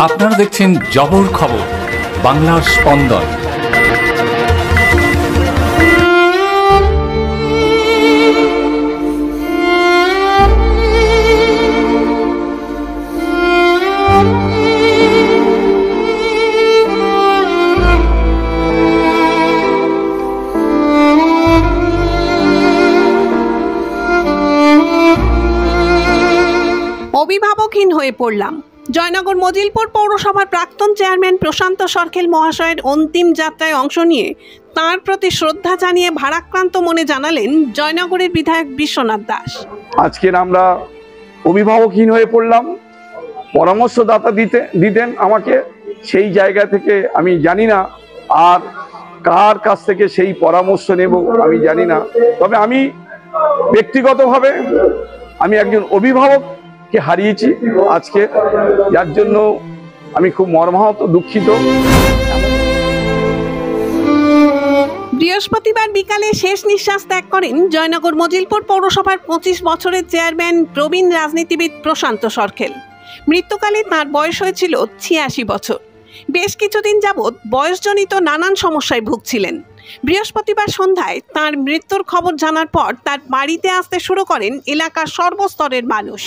আপনারা দেখছেন জবর খবর, বাংলার স্পন্দন। অভিভাবকহীন হয়ে পড়লাম। জয়নগর মজিলপুর পৌরসভার প্রাক্তন চেয়ারম্যান প্রশান্ত সরকেল মহাশয়ের অন্তিম যাত্রায় অংশ নিয়ে তাঁর প্রতি শ্রদ্ধা জানিয়ে ভারাক্রান্ত মনে জানালেন জয়নগরের বিধায়ক বিশ্বনাথ দাস। আজকের আমরা অভিভাবকহীন হয়ে পড়লাম। পরামর্শদাতা দিতেন আমাকে, সেই জায়গা থেকে আমি জানি না আর কার কাছ থেকে সেই পরামর্শ নেব আমি জানি না। তবে আমি ব্যক্তিগতভাবে আমি একজন অভিভাবককে হারিয়েছি আজকে, যার জন্য আমি খুব মর্মাহত, দুঃখিত। বৃহস্পতিবার বিকালে শেষ নিঃশ্বাস ত্যাগ করেন জয়নগর মজিলপুর পৌরসভার 25 বছরের চেয়ারম্যান প্রবীণ রাজনীতিবিদ প্রশান্ত সরকেল। মৃত্যুকালে তাঁর বয়স হয়েছিল 86 বছর। বেশ কিছুদিন যাবৎ বয়সজনিত নানান সমস্যায় ভুগছিলেন। বৃহস্পতিবার সন্ধ্যায় তাঁর মৃত্যুর খবর জানার পর তার বাড়িতে আসতে শুরু করেন এলাকার সর্বস্তরের মানুষ।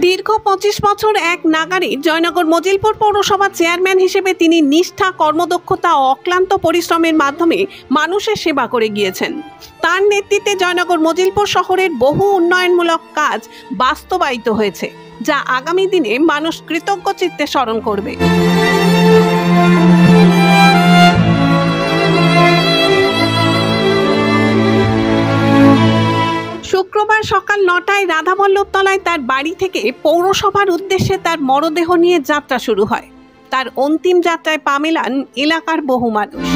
দীর্ঘ 25 বছর এক নাগারে জয়নগর মজিলপুর পৌরসভার চেয়ারম্যান হিসেবে তিনি নিষ্ঠা, কর্মদক্ষতা ও অক্লান্ত পরিশ্রমের মাধ্যমে মানুষের সেবা করে গিয়েছেন। তার নেতৃত্বে জয়নগর মজিলপুর শহরের বহু উন্নয়নমূলক কাজ বাস্তবায়িত হয়েছে, যা আগামী দিনে মানুষ কৃতজ্ঞ চিত্তে স্মরণ করবে। শুক্রবার সকাল 9টায় রাধাবল্লভতলায় তার বাড়ি থেকে পৌরসভার উদ্দেশ্যে তার মরদেহ নিয়ে যাত্রা শুরু হয়। তার অন্তিম যাত্রায় পা মেলান এলাকার বহু মানুষ।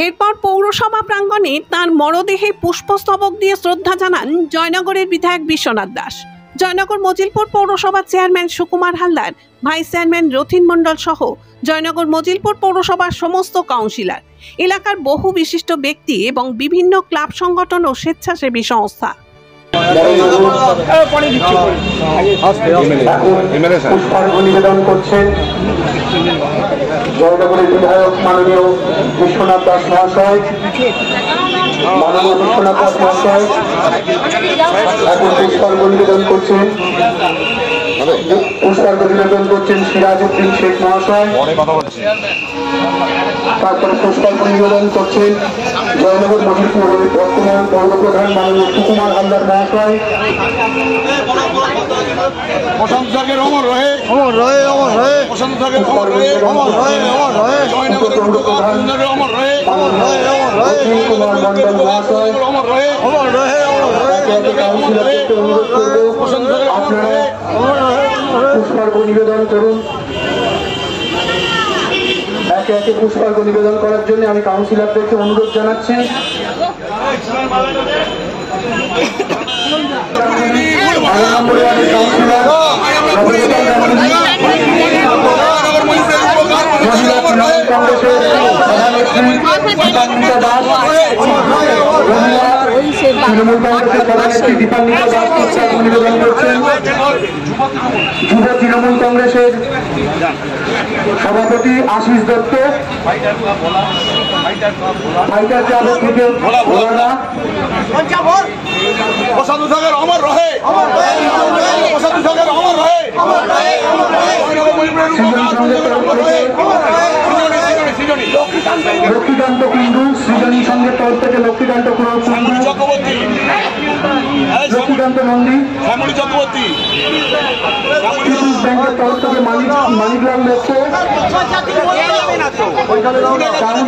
এরপর পৌরসভা প্রাঙ্গণে তাঁর মরদেহে পুষ্পস্তবক দিয়ে শ্রদ্ধা জানান জয়নগরের বিধায়ক বিশ্বনাথ দাস। জয়নগর মজিলপুর পৌরসভার chairman Sukumar Haldar, vice chairman Rathin Mondal সহ জয়নগর মজিলপুর পৌরসভার সমস্ত কাউন্সিলর, এলাকার বহু বিশিষ্ট ব্যক্তি এবং বিভিন্ন ক্লাব সংগঠন ও স্বেচ্ছাসেবী সংস্থা। নিবেদন করছেন জয়নগরের বিধায়ক মাননীয় বিশ্বনাথ দাস মহাশয়। মাননীয় বিশ্বনাথ দাস মহাশয় এখন পুষ্পার্ঘ নিবেদন করছেন সিরাজউদ্দিন শেখ মহাশয়। তারপরে পুষ্পার্ঘ নিবেদন করছেন জয়নগর মজিলপুরের বর্তমান পৌর প্রধান মাননীয় সুকুমার হালদার মহাশয়। কুমার মন্ডল মহাশয়। আপনারা পুষ্পার্ঘ নিবেদন করুন। একে একে পুষ্পার্ঘ নিবেদন করার জন্য আমি কাউন্সিলরদেরকে অনুরোধ জানাচ্ছি। তৃণমূল কংগ্রেসের প্রধান নেত্রী দীপান্বিতা দাস নিবেদন করছেন। যুব তৃণমূল কংগ্রেস কংগ্রেসের সভাপতি আশিস দত্ত, ফাইটার ক্লাবের থেকে ভোলাদা, লক্ষ্মীকান্ত কুণ্ডু, সৃজনী সঙ্গের তরফ থেকে লক্ষ্মীকান্ত কুণ্ডু, লক্ষ্মীকান্ত নন্দী, ব্যাংকের তরফ থেকে মানিকলাল দত্ত,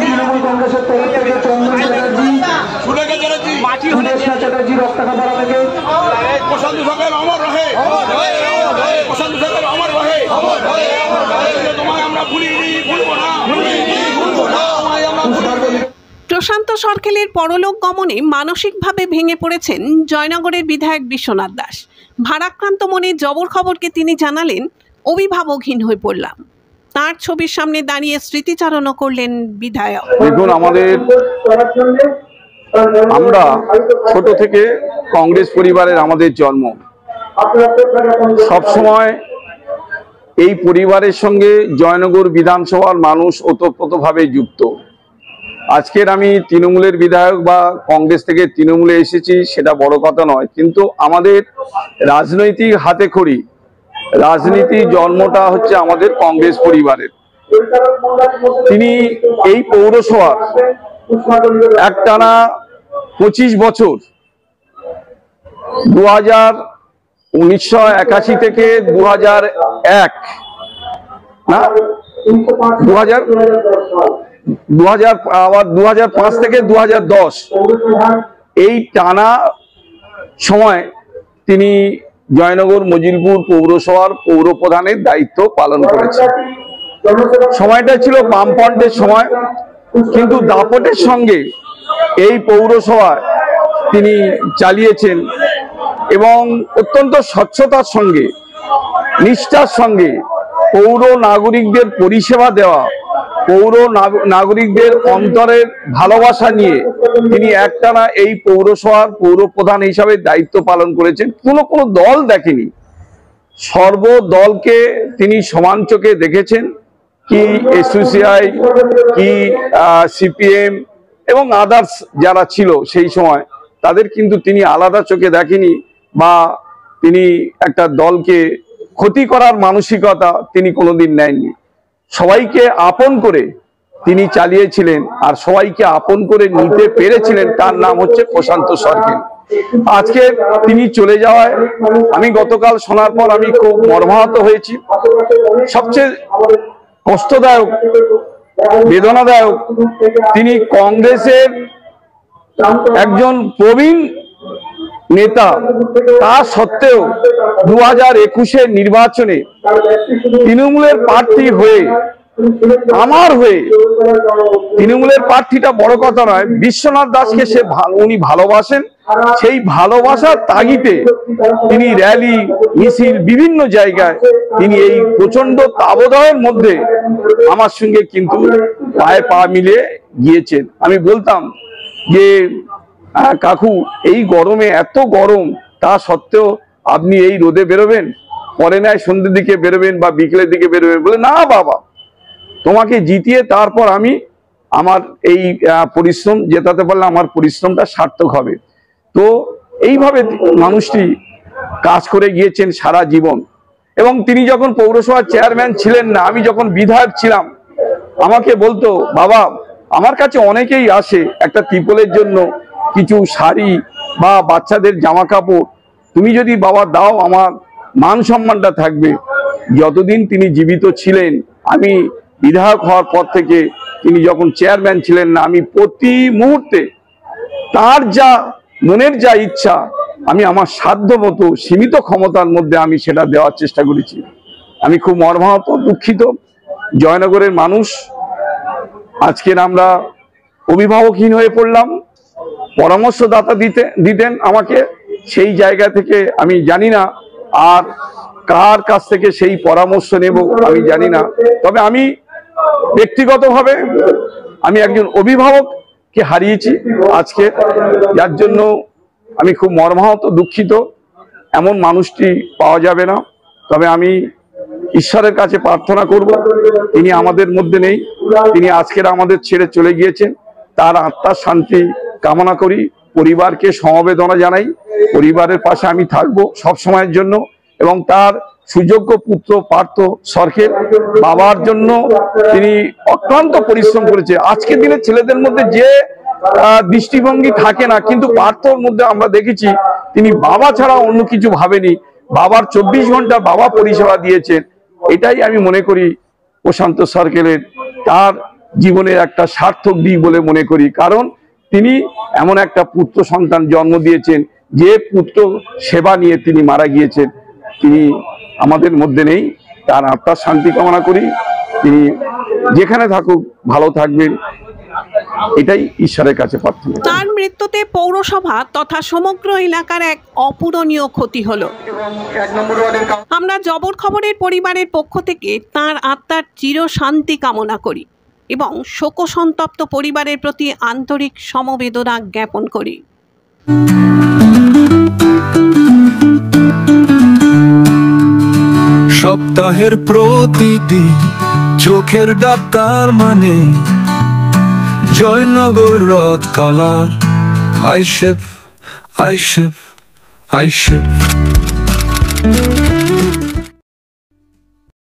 তৃণমূল কংগ্রেসের তরফ থেকে চন্দন চ্যাটার্জি, সুদেশনা চ্যাটার্জি রক্তাখাপাড়া থেকে, প্রশান্ত সরকেলের পরলোক গমনে মানসিকভাবে ভেঙে পড়েছেন জয়নগরের বিধায়ক বিশ্বনাথ দাস। ভারাক্রান্ত মনে জবর খবরকে তিনি জানালেন, অভিভাবকহীন হয়ে পড়লাম। তার ছবির সামনে দাঁড়িয়ে স্মৃতিচারণও করলেন বিধায়ক। দেখুন, আমরা ছোট থেকে কংগ্রেস পরিবারের আমাদের জন্ম, সবসময় এই পরিবারের সঙ্গে জয়নগর বিধানসভার মানুষ ওতপ্রোতভাবে যুক্ত। আজকের আমি তৃণমূলের বিধায়ক বা কংগ্রেস থেকে তৃণমূলে এসেছি সেটা বড় কথা নয়, কিন্তু আমাদের রাজনৈতিক হাতেখড়ি, রাজনীতি জন্মটা হচ্ছে আমাদের কংগ্রেস পরিবারের। তিনি এই পৌরসভার একটানা 25 বছর 1981 থেকে 2001 না 2005 থেকে 2010 এই টানা সময় তিনি জয়নগর মজিলপুর পৌরসভার পৌর প্রধানের দায়িত্ব পালন করেছেন। সময়টা ছিল বামফ্রন্টের সময়, কিন্তু দাপটের সঙ্গে এই পৌরসভায় তিনি চালিয়েছেন এবং অত্যন্ত স্বচ্ছতার সঙ্গে, নিষ্ঠার সঙ্গে পৌর নাগরিকদের পরিষেবা দেওয়া, পৌর নাগরিকদের অন্তরের ভালোবাসা নিয়ে তিনি একটানা এই পৌরসভার পৌর প্রধান হিসাবে দায়িত্ব পালন করেছেন। কোনো দল দেখেনি, সর্বদলকে তিনি সমান চোখে দেখেছেন। কি এসইউসিআই, কি সিপিএম এবং আদার্স যারা ছিল সেই সময়, তাদের কিন্তু তিনি আলাদা চোখে দেখেনি বা তিনি একটা দলকে ক্ষতি করার মানসিকতা তিনি কোনোদিন নেননি। সবাইকে আপন করে তিনি চালিয়েছিলেন, আর সবাইকে আপন করে নিতে পেরেছিলেন। তার নাম হচ্ছে প্রশান্ত সরকেল। আজকে তিনি চলে যাওয়ায় আমি গতকাল শোনার পর আমি খুব মর্মাহত হয়েছি। সবচেয়ে কষ্টদায়ক, বেদনাদায়ক, তিনি কংগ্রেসের একজন প্রবীণ নেতা, তা সত্ত্বেও 2021-এর নির্বাচনে তৃণমূলের প্রার্থী হয়ে, আমার হয়ে, তৃণমূলের প্রার্থীটা বড় কথা নয়, বিশ্বনাথ দাসকে উনি ভালোবাসেন। সেই ভালোবাসার তাগিদে তিনি র্যালি, মিছিল, বিভিন্ন জায়গায় তিনি এই প্রচন্ড তাবদয়ের মধ্যে আমার সঙ্গে কিন্তু পায়ে পা মিলিয়ে গিয়েছেন। আমি বলতাম যে কাকু, এই গরমে, এত গরম, তা সত্ত্বেও আপনি এই রোদে বেরোবেন? পরে নয় সন্ধ্যের দিকে বেরোবেন বা বিকেলের দিকে বেরোবেন। বলে, না বাবা, তোমাকে জিতিয়ে তারপর আমি আমার এই পরিশ্রম জেতাতে পারলে আমার পরিশ্রমটা সার্থক হবে। তো এইভাবে মানুষটি কাজ করে গিয়েছেন সারা জীবন। এবং তিনি যখন পৌরসভার চেয়ারম্যান ছিলেন না, আমি যখন বিধায়ক ছিলাম, আমাকে বলতো, বাবা, আমার কাছে অনেকেই আসে একটা ত্রিপলের জন্য, কিছু শাড়ি বা বাচ্চাদের জামা কাপড়, তুমি যদি বাবা দাও আমার মান সম্মানটা থাকবে। যতদিন তিনি জীবিত ছিলেন, আমি বিধায়ক হওয়ার পর থেকে তিনি যখন চেয়ারম্যান ছিলেন না, আমি প্রতি মুহূর্তে তার যা মনের যা ইচ্ছা, আমি আমার সাধ্য মতো সীমিত ক্ষমতার মধ্যে আমি সেটা দেওয়ার চেষ্টা করেছি। আমি খুব মর্মাহত, দুঃখিত। জয়নগরের মানুষ, আজকের আমরা অভিভাবকহীন হয়ে পড়লাম। পরামর্শদাতা দিতেন আমাকে, সেই জায়গা থেকে আমি জানি না আর কার কাছ থেকে সেই পরামর্শ নেব আমি জানি না। তবে আমি ব্যক্তিগতভাবে আমি একজন অভিভাবককে হারিয়েছি আজকে, যার জন্য আমি খুব মর্মাহত, দুঃখিত। এমন মানুষটি পাওয়া যাবে না। তবে আমি ঈশ্বরের কাছে প্রার্থনা করব, তিনি আমাদের মধ্যে নেই, তিনি আজকের আমাদের ছেড়ে চলে গিয়েছেন। তার আত্মার শান্তি কামনা করি, পরিবারকে সমবেদনা জানাই। পরিবারের পাশে আমি থাকবো সব সময়ের জন্য। এবং তার সুযোগ্য পুত্র পার্থ সরকার বাবার জন্য তিনি অক্লান্ত পরিশ্রম করেছে। আজকের দিনে ছেলেদের মধ্যে যে দৃষ্টিভঙ্গি থাকে না, কিন্তু পার্থর মধ্যে আমরা দেখেছি তিনি বাবা ছাড়া অন্য কিছু ভাবেনি। বাবার 24 ঘন্টা বাবা পরিষেবা দিয়েছেন। এটাই আমি মনে করি প্রশান্ত সরকারের তার জীবনের একটা সার্থক দিক বলে মনে করি। কারণ তিনি এমন একটা পুত্র সন্তান জন্ম দিয়েছেন, যে পুত্র সেবা নিয়ে তিনি মারা গিয়েছেন। তিনি আমাদের মধ্যে নেই, তার আত্মার শান্তি কামনা করি। তিনি যেখানে থাকুক ভালো থাকবেন, এটাই ঈশ্বরের কাছে প্রার্থনা। তার মৃত্যুতে পৌরসভা তথা সমগ্র এলাকার এক অপূরণীয় ক্ষতি হলো। আমরা জবর খবরের পরিবারের পক্ষ থেকে তার আত্মার চির শান্তি কামনা করি এবং শোকসন্তপ্ত পরিবারের প্রতি আন্তরিক সমবেদনা জ্ঞাপন করি। সপ্তাহের প্রতিদিন চোখের ডাক্তার মানে জয়নগর রথ কালার আইসেফ আইসেফ আইসেফ।